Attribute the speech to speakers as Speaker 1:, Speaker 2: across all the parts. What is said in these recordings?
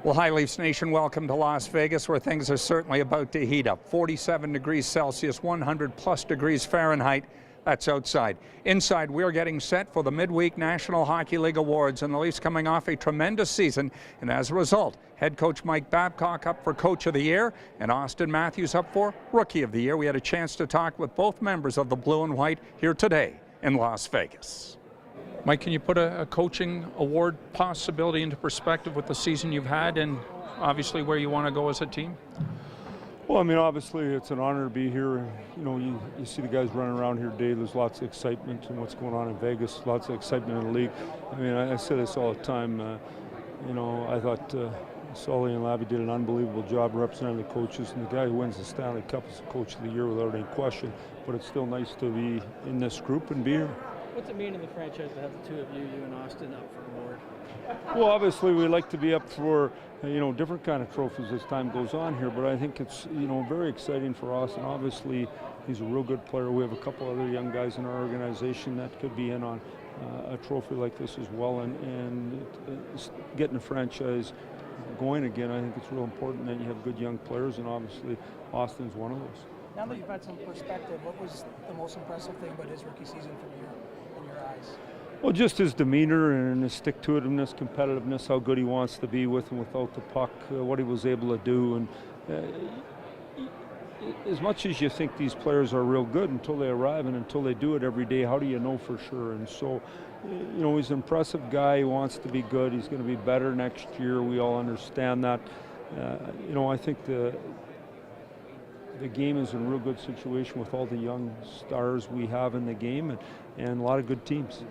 Speaker 1: Well, hi, Leafs Nation. Welcome to Las Vegas, where things are certainly about to heat up. 47 degrees Celsius, 100+ degrees Fahrenheit. That's outside. Inside, we're getting set for the midweek National Hockey League Awards, and the Leafs coming off a tremendous season. And as a result, head coach Mike Babcock up for Coach of the Year, and Auston Matthews up for Rookie of the Year. We had a chance to talk with both members of the Blue and White here today in Las Vegas. Mike, can you put a coaching award possibility into perspective with the season you've had and obviously where you want to go as a team?
Speaker 2: Well, I mean, obviously it's an honor to be here. You know, you see the guys running around here today. There's lots of excitement in what's going on in Vegas, lots of excitement in the league. I mean, I say this all the time. You know, I thought Sully and Labby did an unbelievable job representing the coaches, and the guy who wins the Stanley Cup is the Coach of the Year without any question. But it's still nice to be in this group and be here.
Speaker 3: What's it mean to the franchise to have the two of you and Auston, up for an award?
Speaker 2: Well, obviously we like to be up for, you know, different kind of trophies as time goes on here, but I think it's, you know, very exciting for Auston. Obviously, he's a real good player. We have a couple other young guys in our organization that could be in on a trophy like this as well, and getting the franchise going again, I think it's real important that you have good young players, and obviously Auston's one of those.
Speaker 4: Now that you've had some perspective, what was the most impressive thing about his rookie season from you, in your eyes?
Speaker 2: Well, just his demeanor and his stick-to-itiveness, competitiveness, how good he wants to be with and without the puck, what he was able to do. And as much as you think these players are real good until they arrive and until they do it every day, how do you know for sure? And so, you know, he's an impressive guy. He wants to be good. He's going to be better next year. We all understand that. You know, I think the game is in a real good situation with all the young stars we have in the game and a lot of good teams.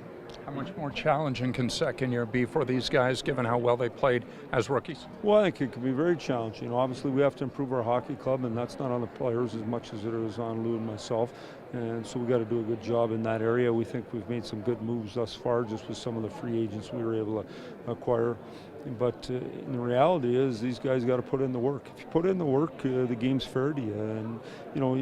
Speaker 1: How much more challenging can second year be for these guys, given how well they played as rookies?
Speaker 2: Well, I think it could be very challenging. You know, obviously, we have to improve our hockey club, and that's not on the players as much as it is on Lou and myself. And so we got to do a good job in that area. We think we've made some good moves thus far, just with some of the free agents we were able to acquire. But the reality is, these guys got to put in the work. If you put in the work, the game's fair to you. And you know,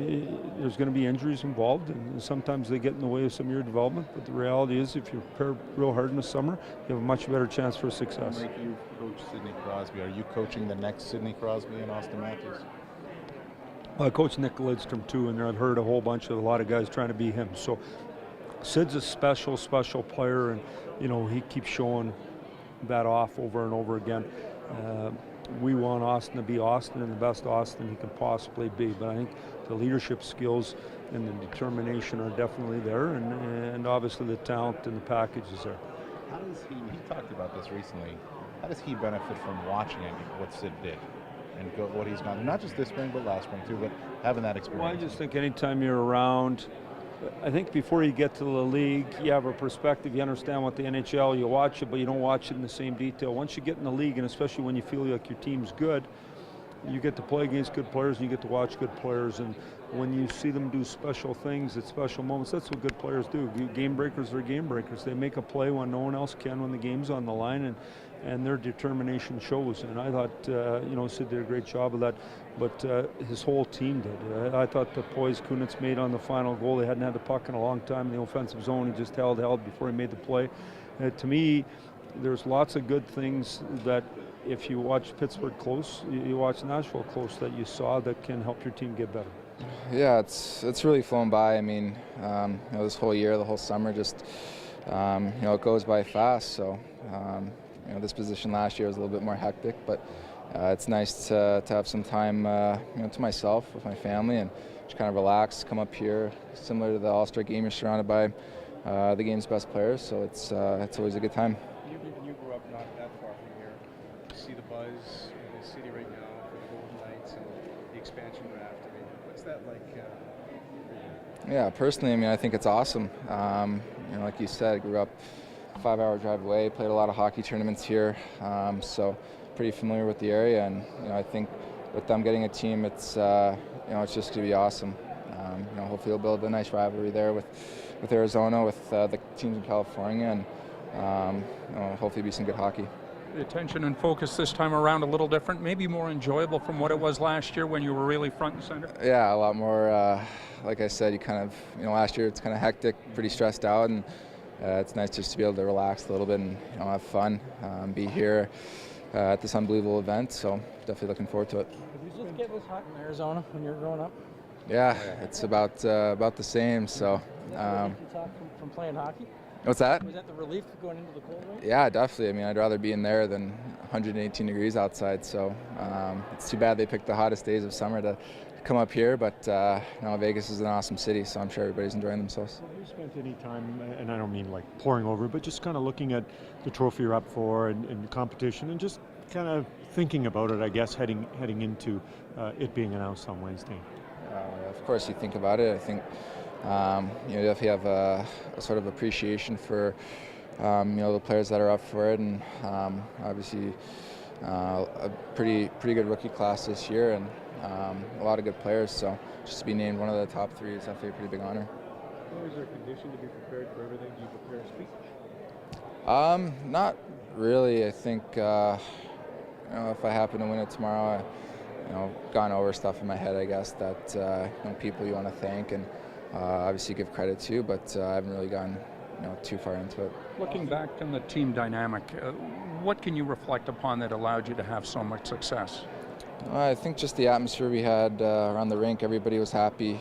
Speaker 2: there's going to be injuries involved, and sometimes they get in the way of some of your development. But the reality is, if you prepare real hard in the summer, you have a much better chance for success.
Speaker 5: Like you coach Sidney Crosby, are you coaching the next Sidney Crosby and Auston Matthews?
Speaker 2: I coach Nick Lidstrom too, and I've heard a lot of guys trying to be him. So Sid's a special player, and you know, he keeps showing that off over and over again. We want Auston to be Auston and the best Auston he can possibly be, but I think the leadership skills and the determination are definitely there, and obviously the talent and the package is there.
Speaker 5: How does he talked about this recently, how does he benefit from watching what Sid did and what he's gone through, not just this spring but last spring too, but having that experience?
Speaker 2: Well, I just think anytime you're around, I think before you get to the league, you have a perspective, you understand what the NHL, you watch it, but you don't watch it in the same detail. Once you get in the league, and especially when you feel like your team's good, you get to play against good players and you get to watch good players. And when you see them do special things at special moments, that's what good players do. Game breakers are game breakers. They make a play when no one else can when the game's on the line, and their determination shows. And I thought, you know, Sid did a great job of that, but his whole team did. I thought the poise Kunitz made on the final goal, they hadn't had the puck in a long time in the offensive zone. He just held before he made the play. To me, there's lots of good things that if you watch Pittsburgh close, you watch Nashville close, that you saw that can help your team get better.
Speaker 6: Yeah, it's really flown by. I mean, you know, this whole year, the whole summer, just you know, it goes by fast. So you know, this position last year was a little bit more hectic, but it's nice to have some time, you know, to myself with my family and just kind of relax, come up here. Similar to the All-Star game, you're surrounded by the game's best players, so it's always a good time.
Speaker 3: You grew up not that far from here. You see the buzz in the city right now for the Golden Knights and the expansion draft. I mean, what's that like for you?
Speaker 6: Yeah, personally, I mean, I think it's awesome. You know, like you said, I grew up a 5-hour drive away, played a lot of hockey tournaments here, so pretty familiar with the area. And you know, I think with them getting a team, it's you know, it's just going to be awesome. You know, hopefully we'll build a nice rivalry there with Arizona, with the teams in California, and you know, hopefully be some good hockey.
Speaker 1: The attention and focus this time around a little different, maybe more enjoyable from what it was last year when you were really front and center?
Speaker 6: Yeah, a lot more, like I said, you kind of, you know, last year it's kind of hectic, pretty stressed out, and it's nice just to be able to relax a little bit and, you know, have fun, be here. at this unbelievable event. So definitely looking forward to it.
Speaker 4: Did you just get this hot in Arizona when you were growing up?
Speaker 6: Yeah, it's about the same. So.
Speaker 4: From playing hockey?
Speaker 6: What's that?
Speaker 4: Was that the relief going into the cold, right?
Speaker 6: Yeah, definitely. I mean, I'd rather be in there than 118 degrees outside. So it's too bad they picked the hottest days of summer to come up here. But no, Vegas is an awesome city, so I'm sure everybody's enjoying themselves.
Speaker 2: Have you spent any time, and I don't mean like pouring over, but just kind of looking at the trophy you're up for and competition, and just kind of thinking about it, I guess, heading into it being announced on Wednesday?
Speaker 6: Of course, you think about it. I think. You definitely have a sort of appreciation for the players that are up for it, and obviously a pretty good rookie class this year, and a lot of good players. So just to be named one of the top three is definitely a pretty big honor.
Speaker 3: How is there condition to be prepared for everything? Do you prepare a speech?
Speaker 6: Not really. I think if I happen to win it tomorrow, gone over stuff in my head, I guess, that people you want to thank and obviously give credit to, but I haven't really gone too far into it.
Speaker 1: Looking back on the team dynamic, what can you reflect upon that allowed you to have so much success?
Speaker 6: I think just the atmosphere we had around the rink. Everybody was happy.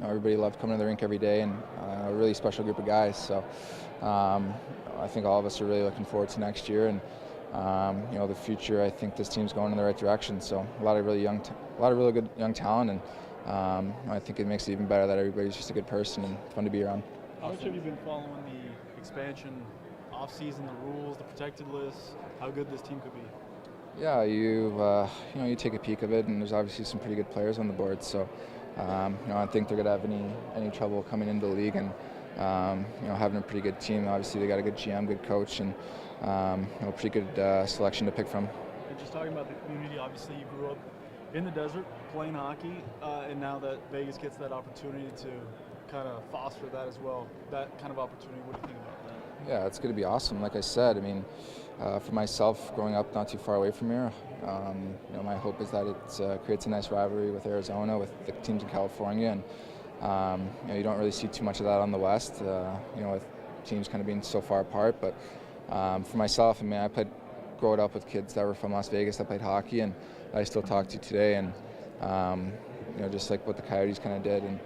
Speaker 6: Everybody loved coming to the rink every day, and a really special group of guys. So I think all of us are really looking forward to next year, and the future. I think this team's going in the right direction. So a lot of really good young talent, and I think it makes it even better that everybody's just a good person and fun to be around.
Speaker 7: How much have you been following the expansion off-season, the rules, the protected lists, how good this team could be?
Speaker 6: Yeah, you take a peek of it, and there's obviously some pretty good players on the board. So I don't think they're going to have any trouble coming into the league, and having a pretty good team. Obviously, they got a good GM, good coach, and pretty good selection to pick from.
Speaker 7: And just talking about the community, obviously you grew up in the desert playing hockey, and now that Vegas gets that opportunity to kind of foster that as well, that kind of opportunity, what do you think about that?
Speaker 6: Yeah, it's going to be awesome. Like I said, I mean, for myself, growing up not too far away from here, my hope is that it creates a nice rivalry with Arizona, with the teams in California, and you don't really see too much of that on the West, with teams kind of being so far apart. But for myself, I mean, I growing up with kids that were from Las Vegas that played hockey, and I still talk to today, and just like what the Coyotes kind of did, and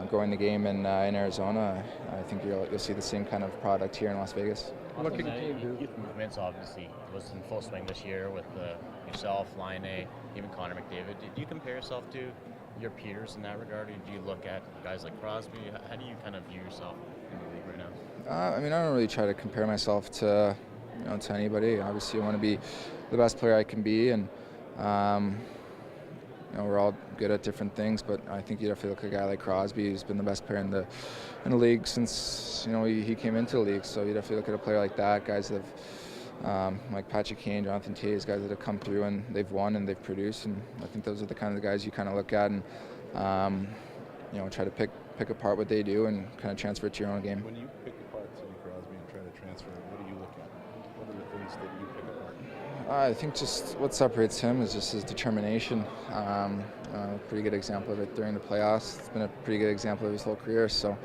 Speaker 6: growing the game in Arizona, I think you'll see the same kind of product here in Las Vegas.
Speaker 8: Looking youth movements obviously was in full swing this year with yourself, Laine, even Connor McDavid. Do you compare yourself to your peers in that regard, or do you look at guys like Crosby? How do you kind of view yourself in the league right now?
Speaker 6: I mean, I don't really try to compare myself to to anybody. Obviously, I want to be the best player I can be, and we're all good at different things. But I think you definitely look at a guy like Crosby, who's been the best player in the league since he came into the league. So you definitely look at a player like that, guys that have like Patrick Kane, Jonathan Toews, guys that have come through and they've won and they've produced. And I think those are the kind of guys you kind of look at and try to pick apart what they do and kind of transfer it to your own game.
Speaker 5: When you pick apart Sidney Crosby and try to transfer it, what do you look at? What are the things that you pick apart?
Speaker 6: I think just what separates him is just his determination. Pretty good example of it during the playoffs. It's been a pretty good example of his whole career. So,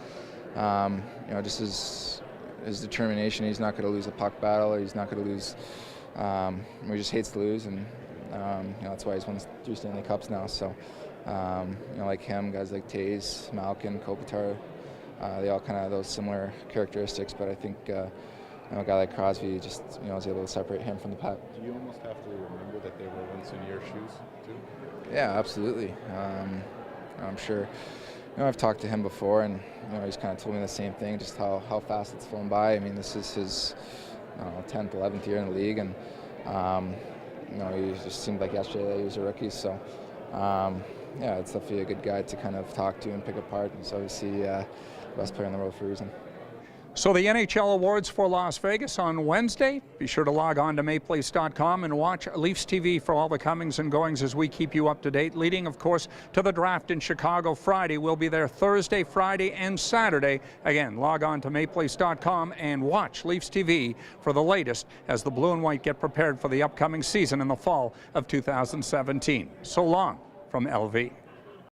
Speaker 6: just his determination. He's not going to lose a puck battle, or he's not going to lose. He just hates to lose, and that's why he's won 3 Stanley Cups now. So, like him, guys like Toews, Malkin, Kopitar, they all kind of have those similar characteristics. But I think a guy like Crosby just was able to separate him from the pack.
Speaker 5: Do you almost have to remember that they were once in your shoes too?
Speaker 6: Yeah, absolutely. I'm sure. I've talked to him before, and he's kind of told me the same thing, just how fast it's flown by. I mean, this is his 10th, 11th year in the league, and he just seemed like yesterday that he was a rookie. So, it's definitely a good guy to kind of talk to and pick apart. He's obviously the best player in the world for a reason.
Speaker 1: So the NHL Awards for Las Vegas on Wednesday. Be sure to log on to mayplace.com and watch Leafs TV for all the comings and goings as we keep you up to date. Leading, of course, to the draft in Chicago Friday. We'll be there Thursday, Friday, and Saturday. Again, log on to mayplace.com and watch Leafs TV for the latest as the Blue and White get prepared for the upcoming season in the fall of 2017. So long from LV.